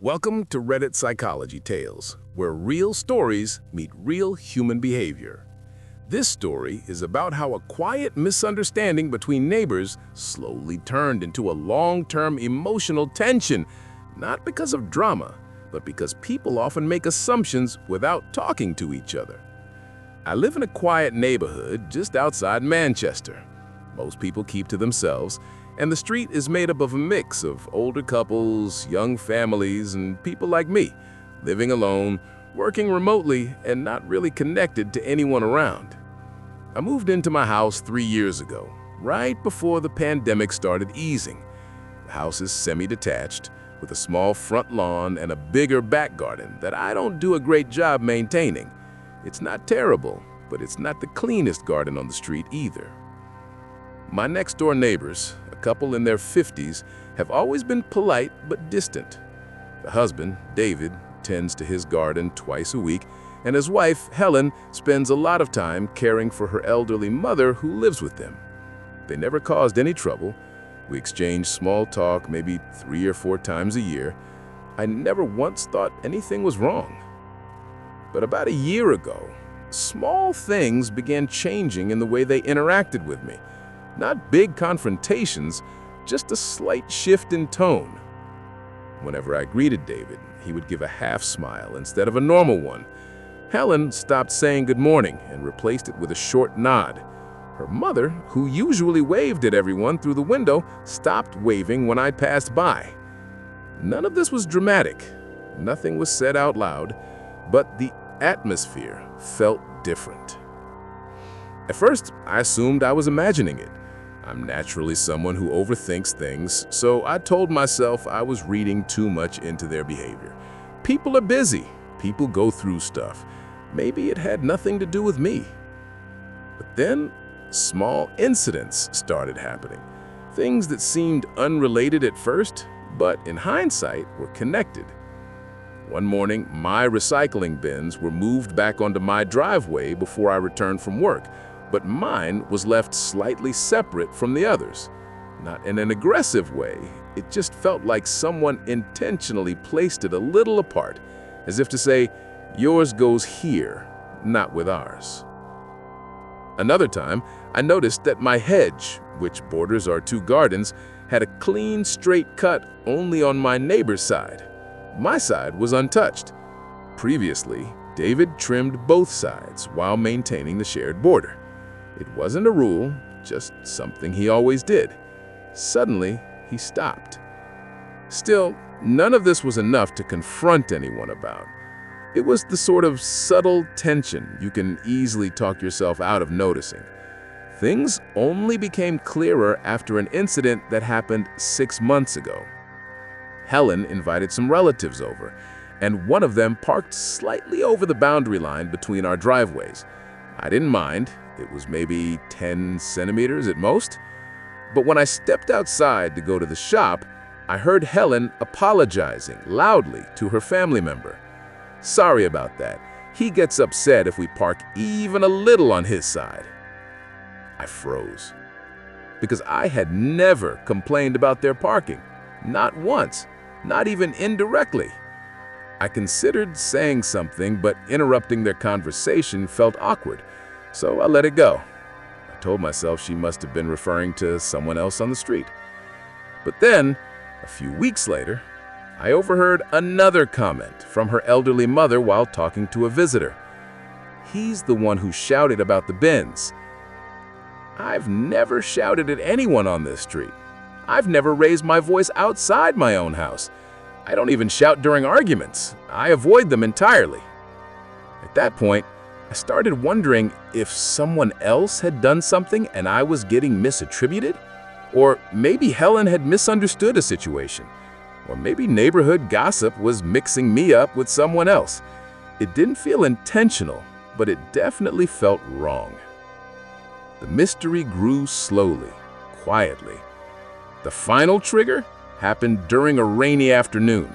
Welcome to Reddit Psychology Tales, where real stories meet real human behavior. This story is about how a quiet misunderstanding between neighbors slowly turned into a long-term emotional tension, not because of drama, but because people often make assumptions without talking to each other. I live in a quiet neighborhood just outside Manchester. Most people keep to themselves, and the street is made up of a mix of older couples, young families, and people like me, living alone, working remotely, and not really connected to anyone around. I moved into my house 3 years ago, right before the pandemic started easing. The house is semi-detached, with a small front lawn and a bigger back garden that I don't do a great job maintaining. It's not terrible, but it's not the cleanest garden on the street either. My next-door neighbors, a couple in their 50s, have always been polite but distant. The husband, David, tends to his garden twice a week, and his wife, Helen, spends a lot of time caring for her elderly mother who lives with them. They never caused any trouble. We exchange small talk maybe 3 or 4 times a year. I never once thought anything was wrong. But about a year ago, small things began changing in the way they interacted with me. Not big confrontations, just a slight shift in tone. Whenever I greeted David, he would give a half smile instead of a normal one. Helen stopped saying good morning and replaced it with a short nod. Her mother, who usually waved at everyone through the window, stopped waving when I passed by. None of this was dramatic. Nothing was said out loud, but the atmosphere felt different. At first, I assumed I was imagining it. I'm naturally someone who overthinks things, so I told myself I was reading too much into their behavior. People are busy. People go through stuff. Maybe it had nothing to do with me. But then, small incidents started happening. Things that seemed unrelated at first, but in hindsight were connected. One morning, my recycling bins were moved back onto my driveway before I returned from work, but mine was left slightly separate from the others. Not in an aggressive way, it just felt like someone intentionally placed it a little apart, as if to say, yours goes here, not with ours. Another time, I noticed that my hedge, which borders our 2 gardens, had a clean, straight cut only on my neighbor's side. My side was untouched. Previously, David trimmed both sides while maintaining the shared border. It wasn't a rule, just something he always did. Suddenly, he stopped. Still, none of this was enough to confront anyone about. It was the sort of subtle tension you can easily talk yourself out of noticing. Things only became clearer after an incident that happened 6 months ago. Helen invited some relatives over, and one of them parked slightly over the boundary line between our driveways. I didn't mind. It was maybe 10 centimeters at most. But when I stepped outside to go to the shop, I heard Helen apologizing loudly to her family member. Sorry about that. He gets upset if we park even a little on his side. I froze. Because I had never complained about their parking. Not once. Not even indirectly. I considered saying something, but interrupting their conversation felt awkward, so I let it go. I told myself she must have been referring to someone else on the street. But then, a few weeks later, I overheard another comment from her elderly mother while talking to a visitor. He's the one who shouted about the bins. I've never shouted at anyone on this street. I've never raised my voice outside my own house. I don't even shout during arguments. I avoid them entirely. At that point, I started wondering if someone else had done something and I was getting misattributed. Or maybe Helen had misunderstood a situation. Or maybe neighborhood gossip was mixing me up with someone else. It didn't feel intentional, but it definitely felt wrong. The mystery grew slowly, quietly. The final trigger happened during a rainy afternoon.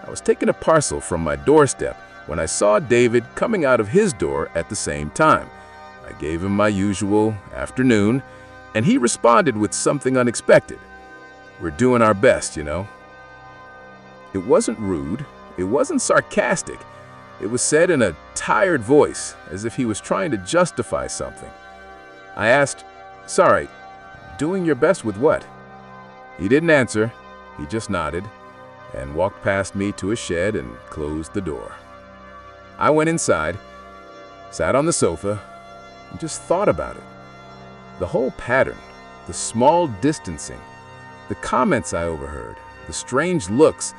I was taking a parcel from my doorstep when I saw David coming out of his door at the same time. I gave him my usual afternoon, and he responded with something unexpected. We're doing our best, you know. It wasn't rude, it wasn't sarcastic. It was said in a tired voice, as if he was trying to justify something. I asked, "Sorry, doing your best with what?" He didn't answer, he just nodded and walked past me to a shed and closed the door. I went inside, sat on the sofa, and just thought about it. The whole pattern, the small distancing, the comments I overheard, the strange looks,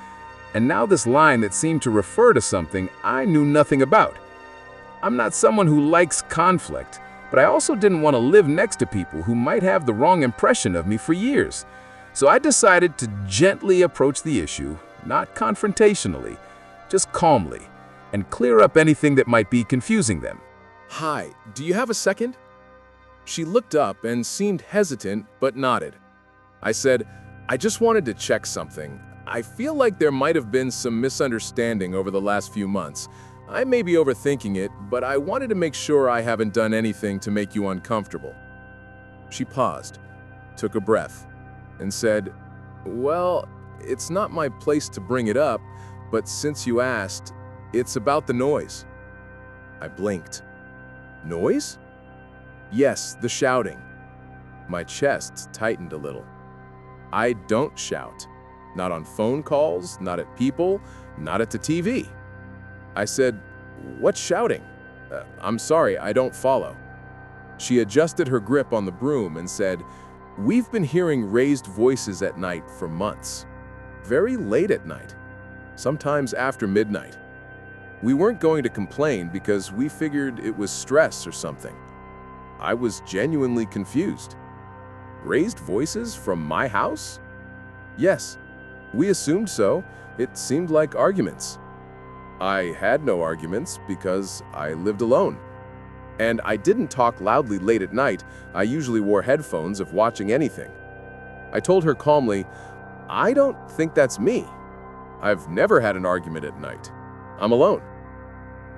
and now this line that seemed to refer to something I knew nothing about. I'm not someone who likes conflict, but I also didn't want to live next to people who might have the wrong impression of me for years. So I decided to gently approach the issue, not confrontationally, just calmly, and clear up anything that might be confusing them. "Hi, do you have a second?" She looked up and seemed hesitant, but nodded. I said, "I just wanted to check something. I feel like there might have been some misunderstanding over the last few months. I may be overthinking it, but I wanted to make sure I haven't done anything to make you uncomfortable." She paused, took a breath, and said, "Well, it's not my place to bring it up, but since you asked, it's about the noise." I blinked. "Noise?" "Yes, the shouting." My chest tightened a little. "I don't shout. Not on phone calls, not at people, not at the TV." I said, "What's shouting? I'm sorry, I don't follow." She adjusted her grip on the broom and said, "We've been hearing raised voices at night for months. Very late at night, sometimes after midnight. We weren't going to complain because we figured it was stress or something." I was genuinely confused. "Raised voices from my house?" "Yes, we assumed so. It seemed like arguments." I had no arguments because I lived alone. And I didn't talk loudly late at night. I usually wore headphones if watching anything. I told her calmly, "I don't think that's me. I've never had an argument at night. I'm alone."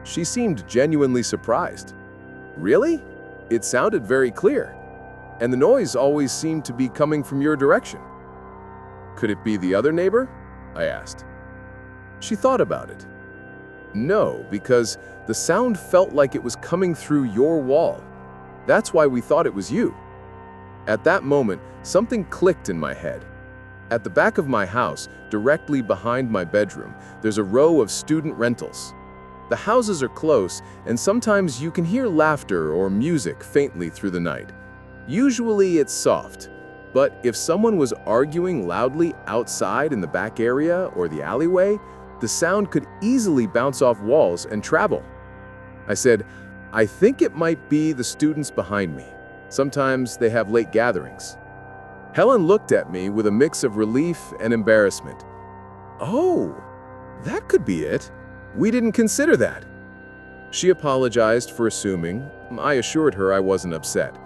She seemed genuinely surprised. "Really? It sounded very clear. And the noise always seemed to be coming from your direction." "Could it be the other neighbor?" I asked. She thought about it. "No, because the sound felt like it was coming through your wall. That's why we thought it was you." At that moment, something clicked in my head. At the back of my house, directly behind my bedroom, there's a row of student rentals. The houses are close, and sometimes you can hear laughter or music faintly through the night. Usually it's soft, but if someone was arguing loudly outside in the back area or the alleyway, the sound could easily bounce off walls and travel. I said, "I think it might be the students behind me. Sometimes they have late gatherings." Helen looked at me with a mix of relief and embarrassment. "Oh, that could be it. We didn't consider that." She apologized for assuming. I assured her I wasn't upset.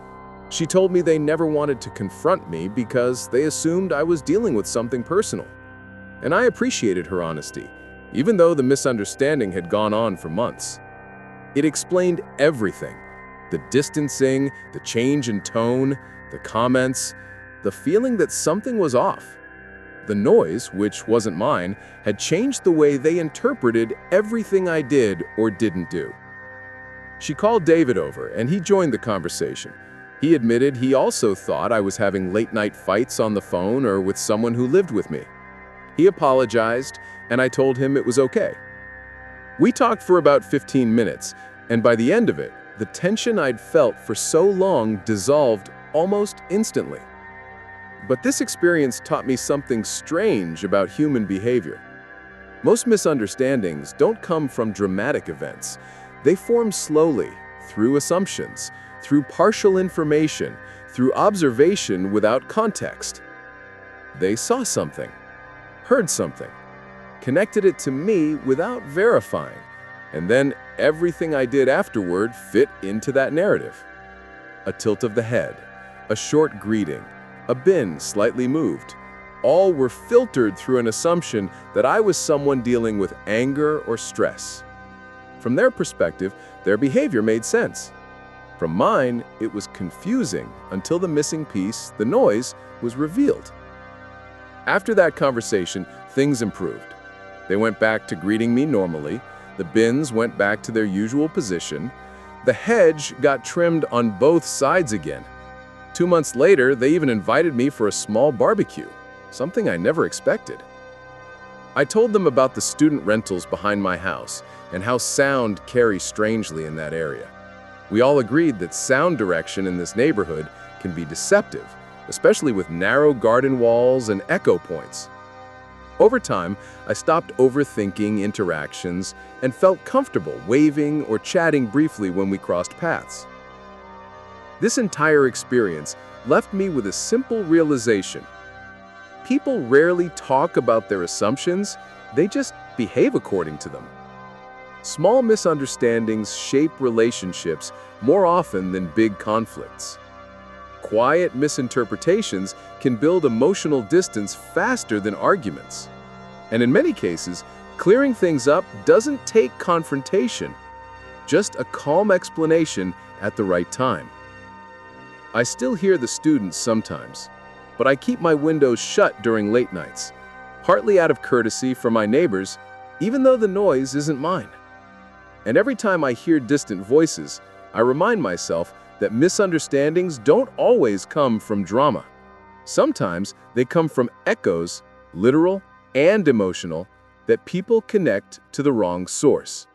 She told me they never wanted to confront me because they assumed I was dealing with something personal. And I appreciated her honesty, even though the misunderstanding had gone on for months. It explained everything: the distancing, the change in tone, the comments, the feeling that something was off. The noise, which wasn't mine, had changed the way they interpreted everything I did or didn't do. She called David over, and he joined the conversation. He admitted he also thought I was having late-night fights on the phone or with someone who lived with me. He apologized, and I told him it was okay. We talked for about 15 minutes, and by the end of it, the tension I'd felt for so long dissolved almost instantly. But this experience taught me something strange about human behavior. Most misunderstandings don't come from dramatic events. They form slowly, through assumptions, through partial information, through observation without context. They saw something, heard something, connected it to me without verifying, and then everything I did afterward fit into that narrative. A tilt of the head, a short greeting, a bin slightly moved. All were filtered through an assumption that I was someone dealing with anger or stress. From their perspective, their behavior made sense. From mine, it was confusing until the missing piece, the noise, was revealed. After that conversation, things improved. They went back to greeting me normally. The bins went back to their usual position. The hedge got trimmed on both sides again. 2 months later, they even invited me for a small barbecue, something I never expected. I told them about the student rentals behind my house and how sound carries strangely in that area. We all agreed that sound direction in this neighborhood can be deceptive, especially with narrow garden walls and echo points. Over time, I stopped overthinking interactions and felt comfortable waving or chatting briefly when we crossed paths. This entire experience left me with a simple realization. People rarely talk about their assumptions, they just behave according to them. Small misunderstandings shape relationships more often than big conflicts. Quiet misinterpretations can build emotional distance faster than arguments. And in many cases, clearing things up doesn't take confrontation, just a calm explanation at the right time. I still hear the students sometimes, but I keep my windows shut during late nights, partly out of courtesy for my neighbors, even though the noise isn't mine. And every time I hear distant voices, I remind myself that misunderstandings don't always come from drama. Sometimes they come from echoes, literal and emotional, that people connect to the wrong source.